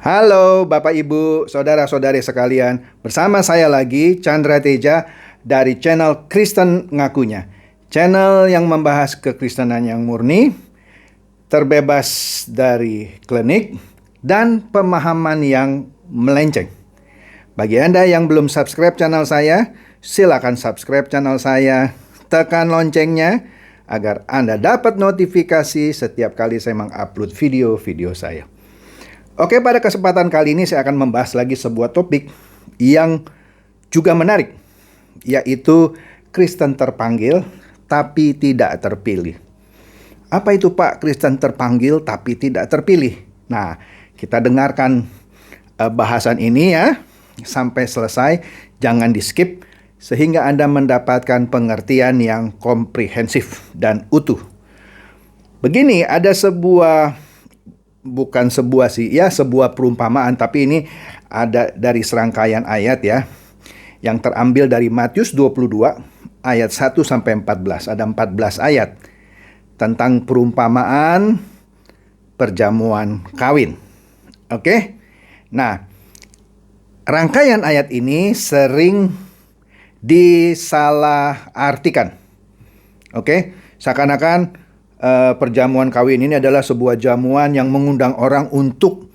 Halo Bapak Ibu, saudara-saudari sekalian. Bersama saya lagi Chandra Teja dari channel Kristen Ngakunya. Channel yang membahas kekristenan yang murni, terbebas dari klinik, dan pemahaman yang melenceng. Bagi Anda yang belum subscribe channel saya, silakan subscribe channel saya, tekan loncengnya agar Anda dapat notifikasi setiap kali saya mengupload video-video saya. Oke, pada kesempatan kali ini saya akan membahas lagi sebuah topik yang juga menarik, yaitu Kristen terpanggil tapi tidak terpilih. Apa itu Pak, Kristen terpanggil tapi tidak terpilih? Nah, kita dengarkan bahasan ini ya sampai selesai, jangan di skip sehingga Anda mendapatkan pengertian yang komprehensif dan utuh. Begini, ada sebuah perumpamaan, tapi ini ada dari serangkaian ayat ya, yang terambil dari Matius 22 ayat 1 sampai 14. Ada 14 ayat tentang perumpamaan perjamuan kawin. Oke. Nah, rangkaian ayat ini sering disalahartikan. Oke, seakan-akan perjamuan kawin ini adalah sebuah jamuan yang mengundang orang untuk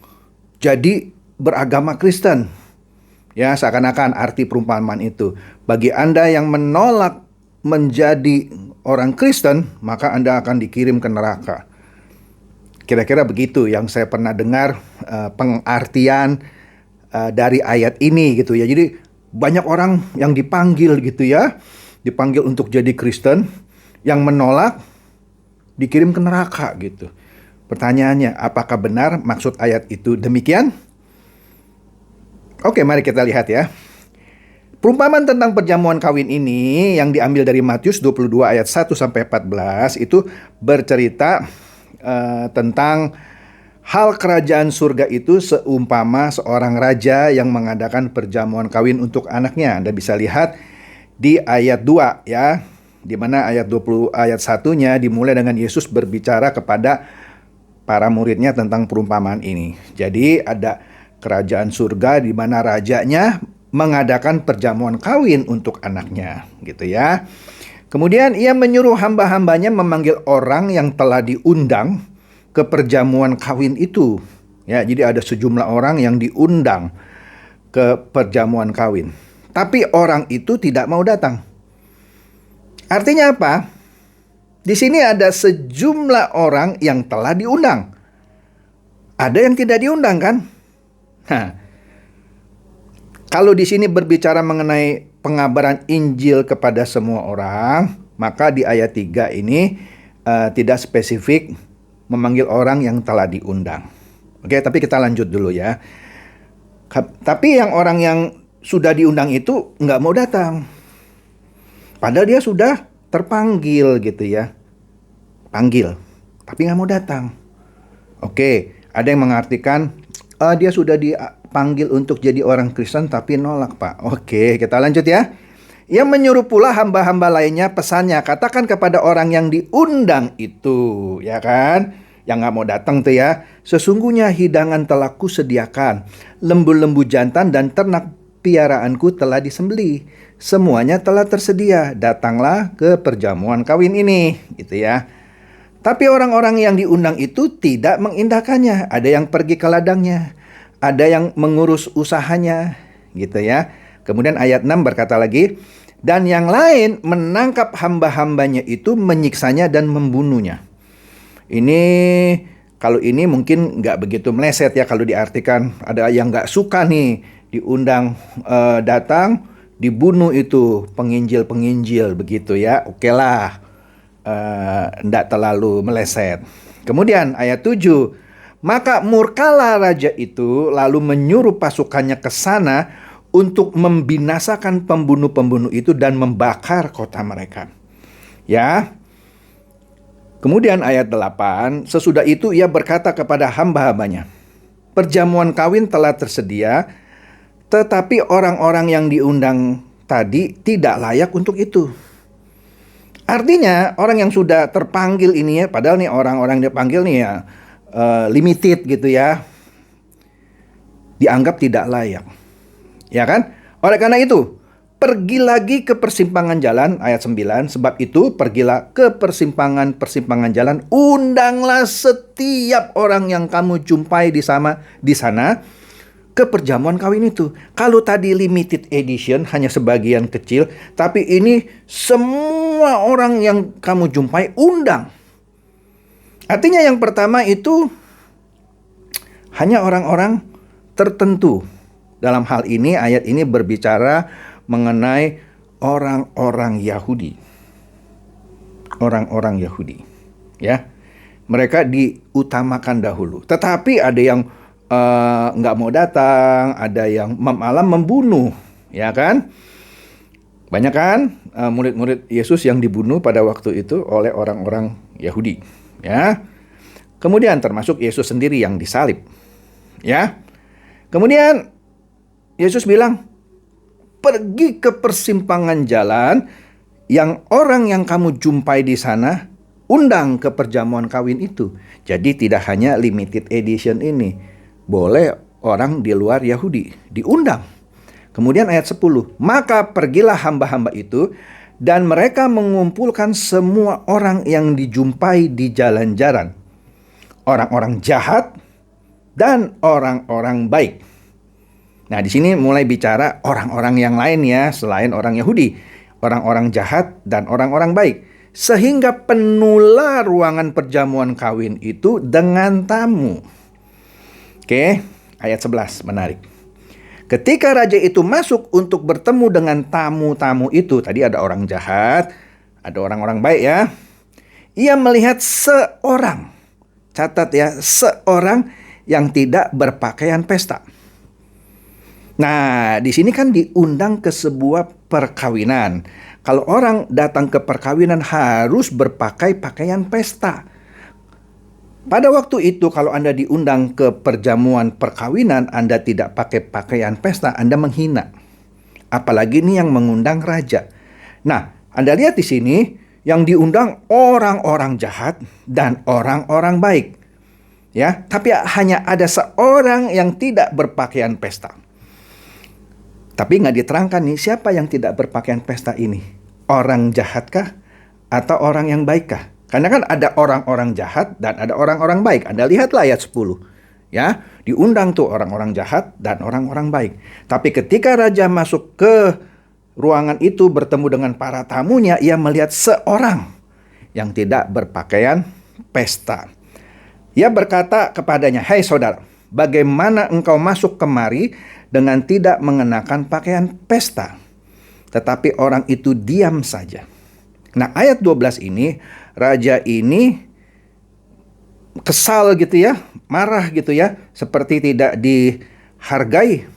jadi beragama Kristen. Ya, seakan-akan arti perumpamaan itu. Bagi Anda yang menolak menjadi orang Kristen, maka Anda akan dikirim ke neraka. Kira-kira begitu yang saya pernah dengar pengartian dari ayat ini gitu ya. Jadi banyak orang yang dipanggil gitu ya, dipanggil untuk jadi Kristen, yang menolak dikirim ke neraka gitu. Pertanyaannya, apakah benar maksud ayat itu demikian? Oke, mari kita lihat ya. Perumpamaan tentang perjamuan kawin ini yang diambil dari Matius 22 ayat 1 sampai 14 itu bercerita tentang hal kerajaan surga itu seumpama seorang raja yang mengadakan perjamuan kawin untuk anaknya. Anda bisa lihat di ayat 2 ya, di mana ayat 1-nya dimulai dengan Yesus berbicara kepada para muridnya tentang perumpamaan ini. Jadi ada kerajaan surga di mana rajanya mengadakan perjamuan kawin untuk anaknya, gitu ya. Kemudian ia menyuruh hamba-hambanya memanggil orang yang telah diundang ke perjamuan kawin itu. Ya, jadi ada sejumlah orang yang diundang ke perjamuan kawin. Tapi orang itu tidak mau datang. Artinya apa? Di sini ada sejumlah orang yang telah diundang. Ada yang tidak diundang kan? Nah, kalau di sini berbicara mengenai pengabaran Injil kepada semua orang, maka di ayat 3 ini tidak spesifik memanggil orang yang telah diundang. Oke, tapi kita lanjut dulu ya. Tapi yang orang yang sudah diundang itu nggak mau datang. Padahal dia sudah terpanggil gitu ya. Panggil, tapi nggak mau datang. Oke, ada yang mengartikan dia sudah dipanggil untuk jadi orang Kristen tapi nolak Pak. Oke, kita lanjut ya. Ia menyuruh pula hamba-hamba lainnya, pesannya, katakan kepada orang yang diundang itu, ya kan, yang nggak mau datang tuh ya. Sesungguhnya hidangan telah kusediakan, lembu-lembu jantan dan ternak piaraanku telah disembelih. Semuanya telah tersedia, datanglah ke perjamuan kawin ini, gitu ya. Tapi orang-orang yang diundang itu tidak mengindahkannya. Ada yang pergi ke ladangnya, ada yang mengurus usahanya, gitu ya. Kemudian ayat 6 berkata lagi, dan yang lain menangkap hamba-hambanya itu, menyiksanya dan membunuhnya. Ini, kalau ini mungkin nggak begitu meleset ya kalau diartikan. Ada yang nggak suka nih diundang datang, dibunuh itu penginjil-penginjil begitu ya. Oke lah, nggak terlalu meleset. Kemudian ayat 7, maka murkalah raja itu lalu menyuruh pasukannya ke sana untuk membinasakan pembunuh-pembunuh itu dan membakar kota mereka. Ya. Kemudian ayat 8, sesudah itu ia berkata kepada hamba-hambanya, perjamuan kawin telah tersedia, tetapi orang-orang yang diundang tadi tidak layak untuk itu. Artinya orang yang sudah terpanggil ini ya, padahal nih orang-orang yang dipanggil nih ya limited gitu ya. dianggap tidak layak. Ya kan? Oleh karena itu, pergi lagi ke persimpangan jalan, ayat 9. Sebab itu, pergilah ke persimpangan-persimpangan jalan, undanglah setiap orang yang kamu jumpai di sana ke perjamuan kawin itu. Kalau tadi limited edition, hanya sebagian kecil, tapi ini semua orang yang kamu jumpai undang. Artinya yang pertama itu hanya orang-orang tertentu. Dalam hal ini, ayat ini berbicara mengenai orang-orang Yahudi. Orang-orang Yahudi. Ya, mereka diutamakan dahulu. Tetapi ada yang nggak mau datang, ada yang malah membunuh. Ya kan? Banyak kan murid-murid Yesus yang dibunuh pada waktu itu oleh orang-orang Yahudi. Ya. Kemudian termasuk Yesus sendiri yang disalib. Ya. Kemudian Yesus bilang, pergi ke persimpangan jalan, yang orang yang kamu jumpai di sana, undang ke perjamuan kawin itu. Jadi tidak hanya limited edition ini, boleh orang di luar Yahudi diundang. Kemudian ayat 10, maka pergilah hamba-hamba itu, dan mereka mengumpulkan semua orang yang dijumpai di jalan-jalan, orang-orang jahat dan orang-orang baik. Nah, di sini mulai bicara orang-orang yang lain ya, selain orang Yahudi, orang-orang jahat dan orang-orang baik. Sehingga penuhlah ruangan perjamuan kawin itu dengan tamu. Oke, ayat 11 menarik. Ketika raja itu masuk untuk bertemu dengan tamu-tamu itu, tadi ada orang jahat, ada orang-orang baik ya. Ia melihat seorang, catat ya, seorang yang tidak berpakaian pesta. Nah, di sini kan diundang ke sebuah perkawinan. Kalau orang datang ke perkawinan harus berpakai pakaian pesta. Pada waktu itu kalau Anda diundang ke perjamuan perkawinan, Anda tidak pakai pakaian pesta, Anda menghina. Apalagi ini yang mengundang raja. Nah, Anda lihat di sini yang diundang orang-orang jahat dan orang-orang baik. Ya, tapi hanya ada seorang yang tidak berpakaian pesta. Tapi nggak diterangkan nih, siapa yang tidak berpakaian pesta ini? Orang jahatkah? Atau orang yang baikkah? Karena kan ada orang-orang jahat dan ada orang-orang baik. Anda lihatlah ayat 10. Ya, diundang tuh orang-orang jahat dan orang-orang baik. Tapi ketika raja masuk ke ruangan itu bertemu dengan para tamunya, ia melihat seorang yang tidak berpakaian pesta. Ia berkata kepadanya, "Hai saudara, bagaimana engkau masuk kemari dengan tidak mengenakan pakaian pesta?" Tetapi orang itu diam saja. Nah, ayat 12 ini, raja ini kesal gitu ya, marah gitu ya, seperti tidak dihargai.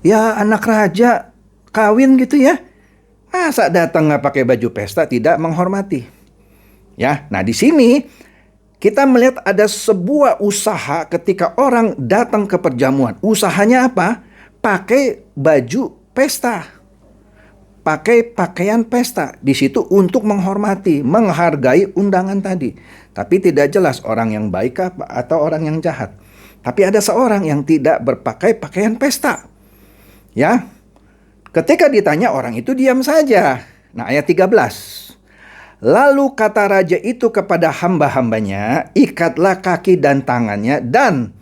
Ya, anak raja kawin gitu ya, masa datang nggak pakai baju pesta, tidak menghormati. Ya, nah di sini kita melihat ada sebuah usaha ketika orang datang ke perjamuan. Usahanya apa? Pakai baju pesta. Pakai pakaian pesta. Di situ untuk menghormati, menghargai undangan tadi. Tapi tidak jelas orang yang baik atau orang yang jahat. Tapi ada seorang yang tidak berpakai pakaian pesta. Ya. Ketika ditanya, orang itu diam saja. Nah, ayat 13. Lalu kata raja itu kepada hamba-hambanya, ikatlah kaki dan tangannya dan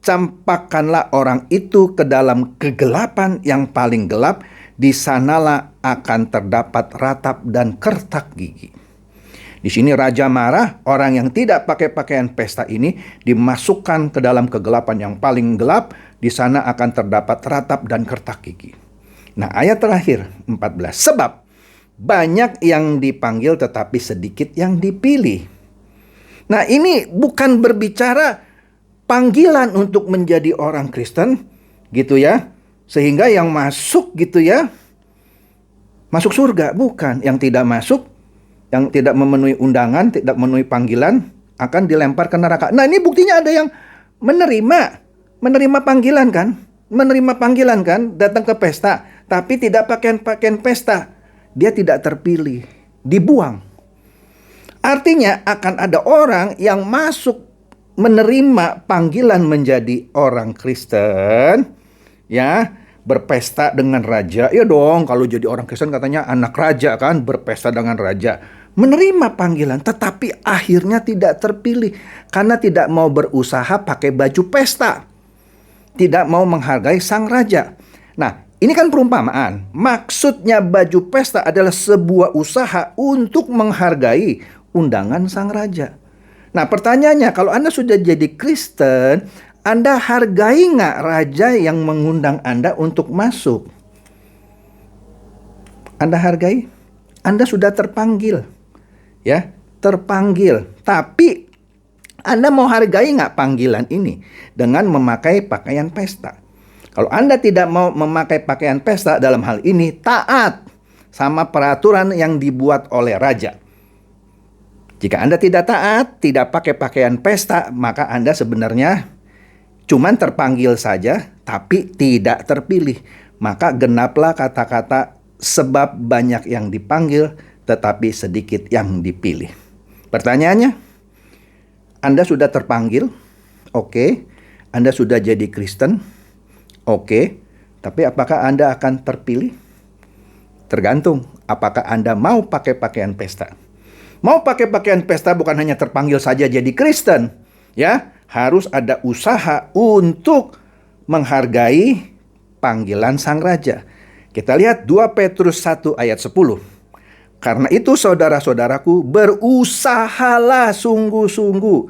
campakkanlah orang itu ke dalam kegelapan yang paling gelap, di sanalah akan terdapat ratap dan kertak gigi. Di sini raja marah, orang yang tidak pakai pakaian pesta ini dimasukkan ke dalam kegelapan yang paling gelap, di sana akan terdapat ratap dan kertak gigi. Nah, ayat terakhir 14, sebab banyak yang dipanggil tetapi sedikit yang dipilih. Nah, ini bukan berbicara panggilan untuk menjadi orang Kristen gitu ya, sehingga yang masuk gitu ya masuk surga. Bukan, yang tidak masuk, yang tidak memenuhi undangan, tidak memenuhi panggilan akan dilempar ke neraka. Nah, ini buktinya ada yang menerima panggilan kan, datang ke pesta tapi tidak pakaian pesta. Dia tidak terpilih, dibuang. Artinya akan ada orang yang masuk menerima panggilan menjadi orang Kristen, ya, berpesta dengan raja. Ya dong, kalau jadi orang Kristen katanya anak raja kan, berpesta dengan raja. Menerima panggilan, tetapi akhirnya tidak terpilih karena tidak mau berusaha pakai baju pesta. Tidak mau menghargai sang raja. Nah, ini kan perumpamaan. Maksudnya baju pesta adalah sebuah usaha untuk menghargai undangan sang raja. Nah, pertanyaannya, kalau Anda sudah jadi Kristen, Anda hargai nggak raja yang mengundang Anda untuk masuk? Anda hargai? Anda sudah terpanggil. Ya, terpanggil. Tapi Anda mau hargai nggak panggilan ini dengan memakai pakaian pesta? Kalau Anda tidak mau memakai pakaian pesta dalam hal ini, taat sama peraturan yang dibuat oleh raja. Jika Anda tidak taat, tidak pakai pakaian pesta, maka Anda sebenarnya cuman terpanggil saja, tapi tidak terpilih. Maka genaplah kata-kata, sebab banyak yang dipanggil, tetapi sedikit yang dipilih. Pertanyaannya, Anda sudah terpanggil? Oke. Anda sudah jadi Kristen? Oke. Tapi apakah Anda akan terpilih? Tergantung apakah Anda mau pakai pakaian pesta. Mau pakai pakaian pesta bukan hanya terpanggil saja jadi Kristen, ya, harus ada usaha untuk menghargai panggilan sang raja. Kita lihat 2 Petrus 1 ayat 10. Karena itu saudara-saudaraku, berusahalah sungguh-sungguh.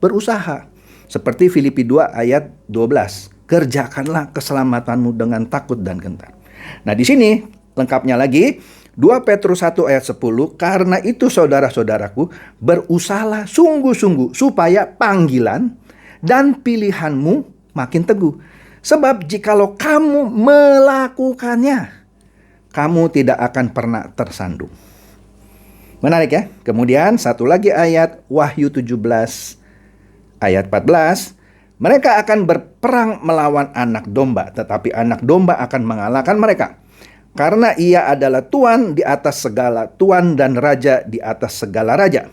Berusaha. Seperti Filipi 2 ayat 12. Kerjakanlah keselamatanmu dengan takut dan gentar. Nah, di sini lengkapnya lagi 2 Petrus 1 ayat 10. Karena itu saudara-saudaraku, berusahalah sungguh-sungguh supaya panggilan dan pilihanmu makin teguh. Sebab jikalau kamu melakukannya, kamu tidak akan pernah tersandung. Menarik ya. Kemudian satu lagi ayat, Wahyu 17 ayat 14. Mereka akan berperang melawan anak domba, tetapi anak domba akan mengalahkan mereka. Karena ia adalah Tuhan di atas segala Tuhan dan Raja di atas segala raja.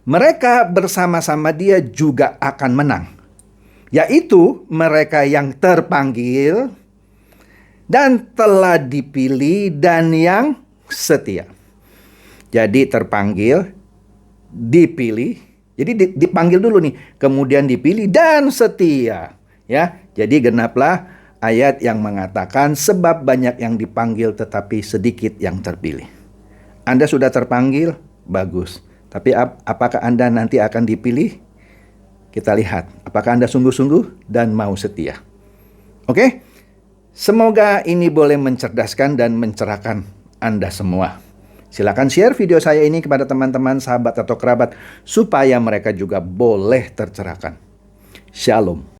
Mereka bersama-sama dia juga akan menang. Yaitu mereka yang terpanggil dan telah dipilih dan yang setia. Jadi terpanggil, dipilih. Jadi dipanggil dulu nih, kemudian dipilih dan setia. Ya, jadi genaplah ayat yang mengatakan sebab banyak yang dipanggil tetapi sedikit yang terpilih. Anda sudah terpanggil, bagus. Tapi apakah Anda nanti akan dipilih? Kita lihat, apakah Anda sungguh-sungguh dan mau setia. Oke? Semoga ini boleh mencerdaskan dan mencerahkan Anda semua. Silakan share video saya ini kepada teman-teman, sahabat atau kerabat supaya mereka juga boleh tercerahkan. Shalom.